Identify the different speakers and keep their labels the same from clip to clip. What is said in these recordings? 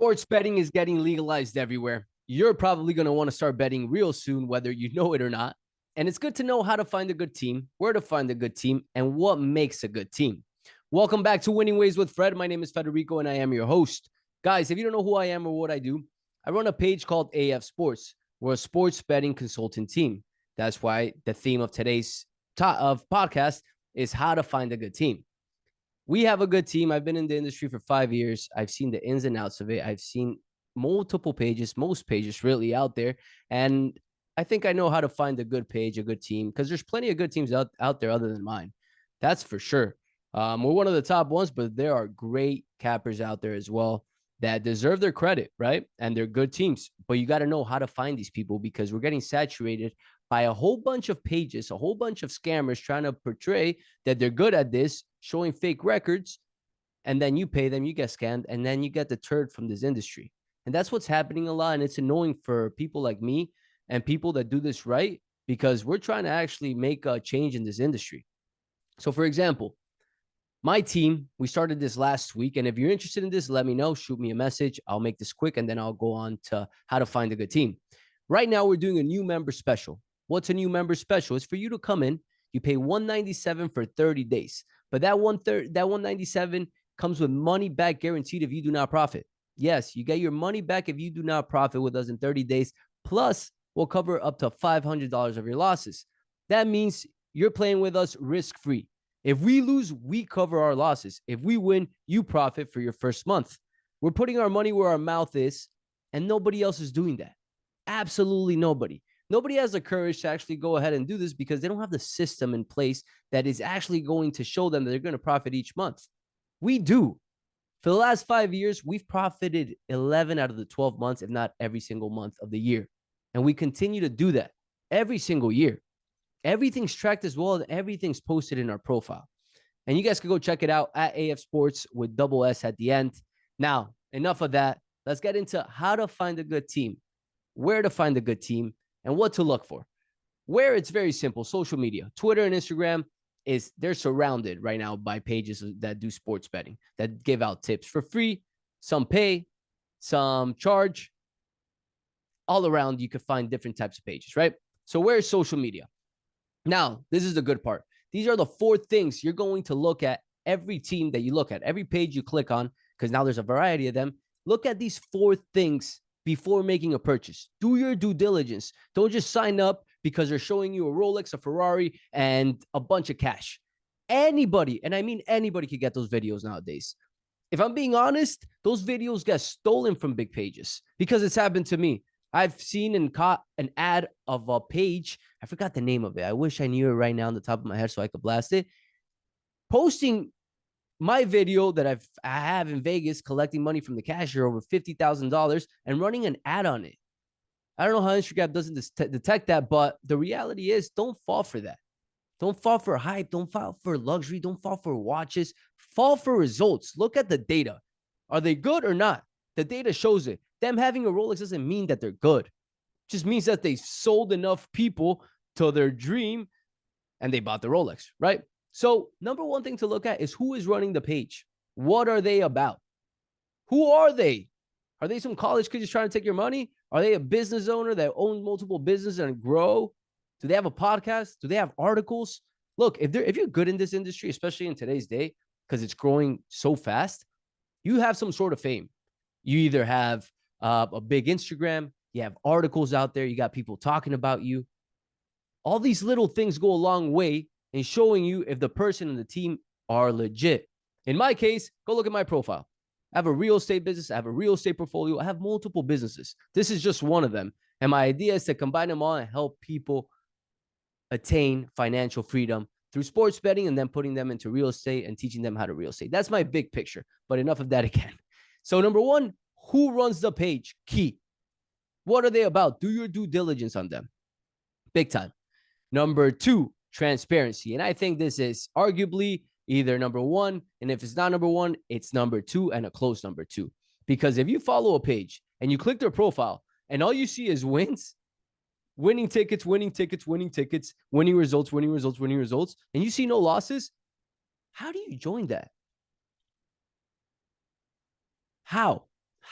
Speaker 1: Sports betting is getting legalized everywhere. You're probably going to want to start betting real soon, whether you know it or not. And it's good to know how to find a good team, where to find a good team, and what makes a good team. Welcome back to Winning Ways with Fred. My name is Federico, and I am your host. Guys, if you don't know who I am or what I do, I run a page called AF Sports. We're a sports betting consultant team. That's why the theme of today's podcast is how to find a good team. We have a good team. I've been in the industry for 5 years. I've seen the ins and outs of it. I've seen multiple pages, most pages really out there. And I think I know how to find a good page, a good team, because there's plenty of good teams out there other than mine. That's for sure. We're one of the top ones, but there are great cappers out there as well that deserve their credit, right? And they're good teams. But you got to know how to find these people because we're getting saturated by a whole bunch of pages, a whole bunch of scammers trying to portray that they're good at this, showing fake records, and then you pay them, you get scammed, and then you get deterred from this industry. And that's what's happening a lot. And it's annoying for people like me and people that do this right because we're trying to actually make a change in this industry. So, for example, my team, we started this last week. And if you're interested in this, let me know. Shoot me a message. I'll make this quick and then I'll go on to how to find a good team. Right now, we're doing a new member special. What's a new member special? It's for you to come in. You pay $197 for 30 days. But that $197 comes with money back guaranteed if you do not profit. Yes, you get your money back if you do not profit with us in 30 days. Plus, we'll cover up to $500 of your losses. That means you're playing with us risk-free. If we lose, we cover our losses. If we win, you profit for your first month. We're putting our money where our mouth is, and nobody else is doing that. Absolutely nobody. Nobody has the courage to actually go ahead and do this because they don't have the system in place that is actually going to show them that they're going to profit each month. We do. For the last 5 years, we've profited 11 out of the 12 months, if not every single month of the year. And we continue to do that every single year. Everything's tracked as well, and everything's posted in our profile. And you guys can go check it out at AF Sports with double S at the end. Now, enough of that. Let's get into how to find a good team, where to find a good team, and what to look for. Where it's very simple, social media, Twitter and Instagram, they're surrounded right now by pages that do sports betting, that give out tips for free. Some pay, some charge. All around, you could find different types of pages, right? So where's social media? Now, this is the good part. These are the 4 things you're going to look at every team that you look at, every page you click on, because now there's a variety of them. Look at these 4 things before making a purchase. Do your due diligence. Don't just sign up because they're showing you a Rolex, a Ferrari, and a bunch of cash. Anybody, and I mean anybody, could get those videos nowadays. If I'm being honest, those videos get stolen from big pages because it's happened to me. I've seen and caught an ad of a page. I forgot the name of it. I wish I knew it right now on the top of my head so I could blast it. Posting my video that I have in Vegas collecting money from the cashier, over $50,000, and running an ad on it. I don't know how Instagram doesn't detect that, but the reality is don't fall for that. Don't fall for hype. Don't fall for luxury. Don't fall for watches. Fall for results. Look at the data. Are they good or not? The data shows it. Them having a Rolex doesn't mean that they're good. It just means that they sold enough people to their dream and they bought the Rolex, right? So number one thing to look at is who is running the page. What are they about? Who are they? Are they some college kid just trying to take your money? Are they a business owner that owns multiple businesses and grow? Do they have a podcast? Do they have articles? Look, if you're good in this industry, especially in today's day, because it's growing so fast, you have some sort of fame. You either have a big Instagram, you have articles out there, you got people talking about you. All these little things go a long way in showing you if the person and the team are legit. In my case, go look at my profile. I have a real estate business. I have a real estate portfolio. I have multiple businesses. This is just one of them. And my idea is to combine them all and help people attain financial freedom through sports betting and then putting them into real estate and teaching them how to real estate. That's my big picture, but enough of that again. So number one, who runs the page? Key. What are they about? Do your due diligence on them. Big time. Number 2, transparency. And I think this is arguably either number 1, and if it's not number 1, it's number 2 and a close number 2. Because if you follow a page and you click their profile and all you see is wins, winning tickets, winning tickets, winning tickets, winning results, winning results, winning results, and you see no losses, how do you join that? How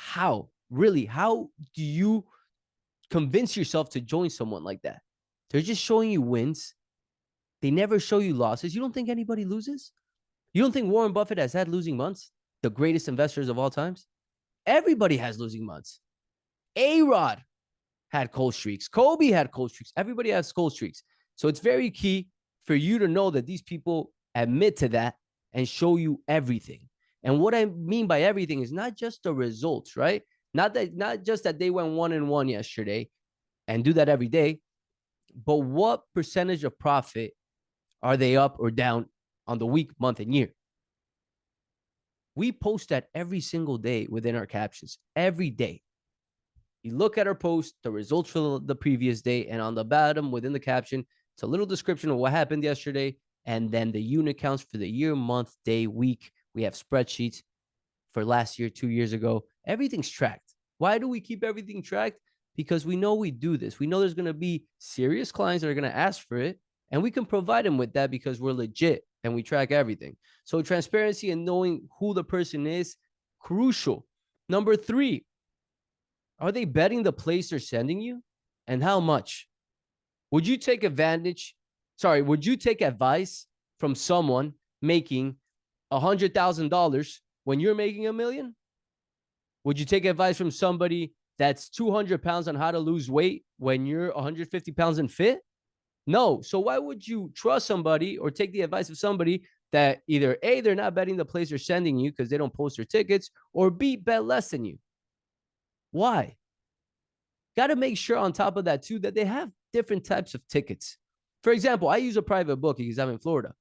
Speaker 1: How? Really, how do you convince yourself to join someone like that? They're just showing you wins. They never show you losses. You don't think anybody loses? You don't think Warren Buffett has had losing months? The greatest investors of all times? Everybody has losing months. A-Rod had cold streaks. Kobe had cold streaks. Everybody has cold streaks. So it's very key for you to know that these people admit to that and show you everything. And what I mean by everything is not just the results, right? Not just that they went 1-1 yesterday and do that every day, but what percentage of profit are they up or down on the week, month, and year? We post that every single day within our captions, every day. You look at our post, the results for the previous day, and on the bottom within the caption, it's a little description of what happened yesterday, and then the unit counts for the year, month, day, week. We have spreadsheets for last year, 2 years ago. Everything's tracked. Why do we keep everything tracked? Because we know we do this. We know there's going to be serious clients that are going to ask for it, and we can provide them with that because we're legit and we track everything. So transparency and knowing who the person is, crucial. Number 3, are they betting the place they're sending you? And how much? Would you take advice from someone making $100,000 when you're making $1 million? Would you take advice from somebody that's 200 pounds on how to lose weight when you're 150 pounds and fit? No. So why would you trust somebody or take the advice of somebody that either A, they're not betting the place they're sending you because they don't post their tickets, or B, bet less than you? Why? Got to make sure on top of that too that they have different types of tickets. For example, I use a private bookie because I'm in Florida.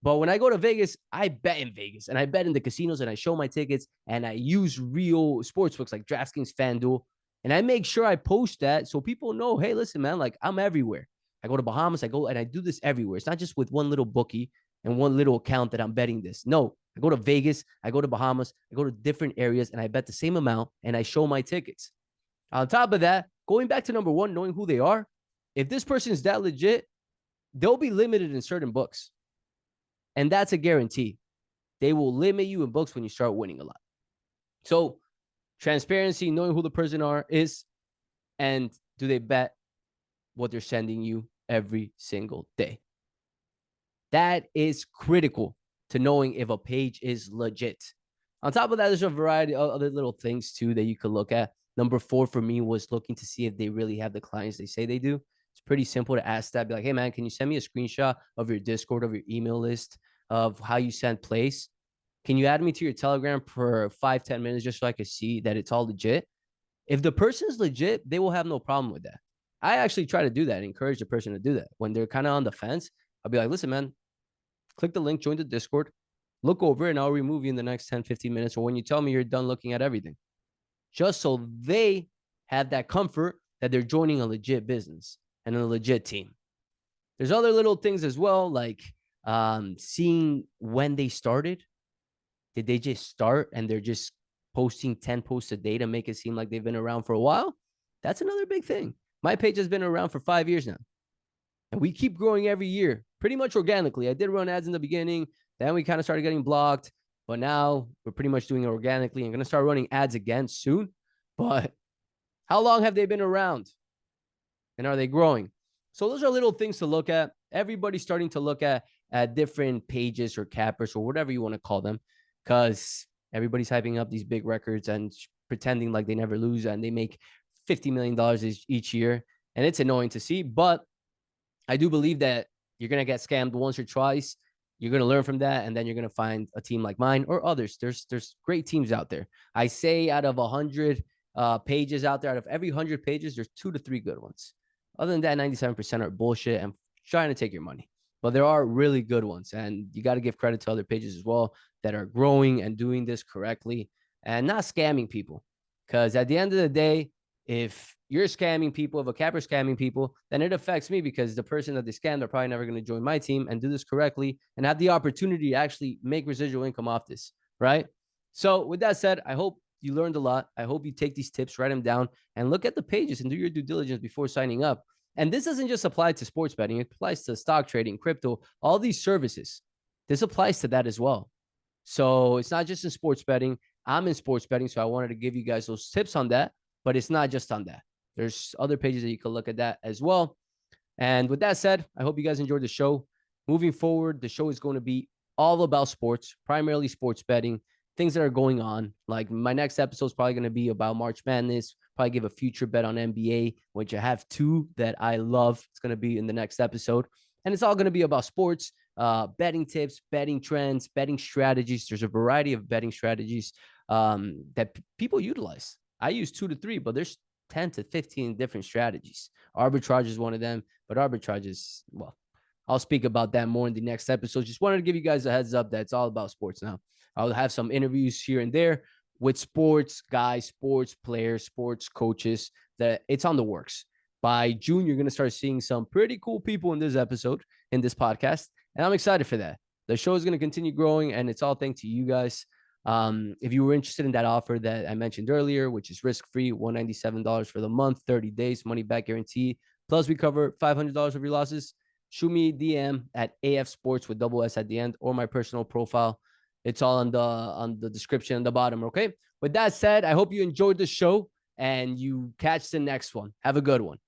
Speaker 1: But when I go to Vegas, I bet in Vegas and I bet in the casinos and I show my tickets and I use real sports books like DraftKings, FanDuel. And I make sure I post that so people know, hey, listen, man, like I'm everywhere. I go to Bahamas, I go and I do this everywhere. It's not just with one little bookie and one little account that I'm betting this. No, I go to Vegas, I go to Bahamas, I go to different areas and I bet the same amount and I show my tickets. On top of that, going back to number 1, knowing who they are, if this person is that legit, they'll be limited in certain books. And that's a guarantee. They will limit you in books when you start winning a lot. So transparency, knowing who the person is, and do they bet what they're sending you every single day? That is critical to knowing if a page is legit. On top of that, there's a variety of other little things too that you could look at. Number 4 for me was looking to see if they really have the clients they say they do. It's pretty simple to ask that. Be like, hey, man, can you send me a screenshot of your Discord, of your email list, of how you send plays? Can you add me to your Telegram for 5-10 minutes just so I can see that it's all legit? If the person's legit, they will have no problem with that. I actually try to do that, encourage the person to do that. When they're kind of on the fence, I'll be like, listen, man, click the link, join the Discord, look over, and I'll remove you in the next 10, 15 minutes, or when you tell me you're done looking at everything. Just so they have that comfort that they're joining a legit business and a legit team. There's other little things as well, like seeing when they started. Did they just start and they're just posting 10 posts a day to make it seem like they've been around for a while? That's another big thing. My page has been around for 5 years now. And we keep growing every year, pretty much organically. I did run ads in the beginning. Then we kind of started getting blocked. But now we're pretty much doing it organically. I'm going to start running ads again soon. But how long have they been around? And are they growing? So those are little things to look at. Everybody's starting to look at different pages or cappers or whatever you want to call them, because everybody's hyping up these big records and pretending like they never lose and they make $50 million each year. And it's annoying to see. But I do believe that you're going to get scammed once or twice. You're going to learn from that, and then you're going to find a team like mine or others. There's great teams out there. I say out of 100 pages out there, out of every 100 pages, there's 2 to 3 good ones. Other than that, 97% are bullshit and trying to take your money. But there are really good ones, and you got to give credit to other pages as well that are growing and doing this correctly and not scamming people. Because at the end of the day, if you're scamming people, if a capper's scamming people, then it affects me, because the person that they scammed are probably never going to join my team and do this correctly and have the opportunity to actually make residual income off this, right? So with that said, I hope you learned a lot. I hope you take these tips, write them down, and look at the pages and do your due diligence before signing up. And this doesn't just apply to sports betting. It applies to stock trading, crypto, all these services. This applies to that as well. So it's not just in sports betting. I'm in sports betting, so I wanted to give you guys those tips on that. But it's not just on that. There's other pages that you can look at that as well. And with that said, I hope you guys enjoyed the show. Moving forward, the show is going to be all about sports, primarily sports betting, things that are going on. Like my next episode is probably going to be about March Madness, probably give a future bet on NBA, which I have two that I love. It's going to be in the next episode. And it's all going to be about sports, betting tips, betting trends, betting strategies. There's a variety of betting strategies that people utilize. I use 2 to 3, but there's 10 to 15 different strategies. Arbitrage is one of them, but arbitrage is, well, I'll speak about that more in the next episode. Just wanted to give you guys a heads up that it's all about sports now. I'll have some interviews here and there with sports guys, sports players, sports coaches, that it's on the works. By June, you're going to start seeing some pretty cool people in this episode, in this podcast. And I'm excited for that. The show is going to continue growing, and it's all thanks to you guys. If you were interested in that offer that I mentioned earlier, which is risk-free, $197 for the month, 30 days, money back guarantee, plus we cover $500 of your losses, shoot me a DM at AF Sports with double S at the end, or my personal profile. It's all on the description on the bottom, okay? With that said, I hope you enjoyed the show and you catch the next one. Have a good one.